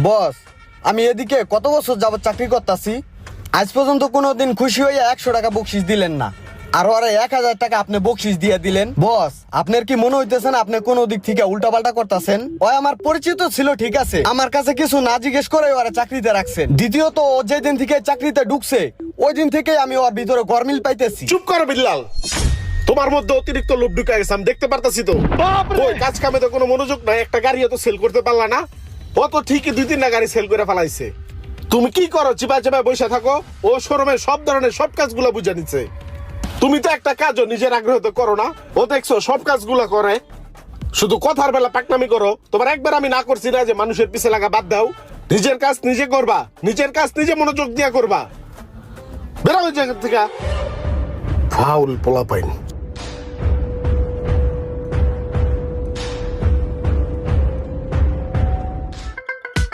বস, আমি এদিকে কত বছর যাবত চাকরি করতেছি, আজ পর্যন্ত কোনোদিন খুশি হয়ে 100 টাকা বকশিস দিলেন না। আর ওরা 1000 টাকা আপনি বকশিস দিয়ে দিলেন। বস, আপনার কি মনে হইতেছে না আপনি কোনো দিক থেকে উল্টাপাল্টা করতেছেন? ওই আমার পরিচিত ছিল ঠিক আছে, আমার কাছে কিছু না জিজ্ঞেস করে ওরা চাকরিতে রাখছেন। দ্বিতীয়ত ও যেদিন থেকে চাকরিতে ঢুকছে ওই দিন থেকে আমি ওর ভিতরে গরমিল পাইতেছি। চুপ করো বিল্লাল, তোমার মধ্যে অতিরিক্ত লোভ ঢুকে গেছে, আমি দেখতে পারতাছি তো। ওই কাজ কামে তো কোনো মনোযোগ নাই, একটা গাড়িও তো সেল করতে পারলা না। ও তো ঠিকই 2-3টা গাড়ি সেল করে ফেলাইছে। তুমি কি করো? চিপা চিপা বসে থাকো। ও শোরুমের সব ধরনের সব কাজগুলো বুঝে নিচ্ছে। তুমি তো একটা কাজও নিজের আগ্রহ তো করো না। ও দেখছো সব কাজগুলো করে, শুধু কথার বেলা পাকনামি করো। তোমার একবার আমি না করছি না যে মানুষের পিছে লাগা বাদ দাও। নিজের কাজ নিজে করবা, নিজের কাজ নিজে মনোযোগ দিয়া করবা। বেরো ওই জায়গা থেকে, ফাউল পোলা পাইন।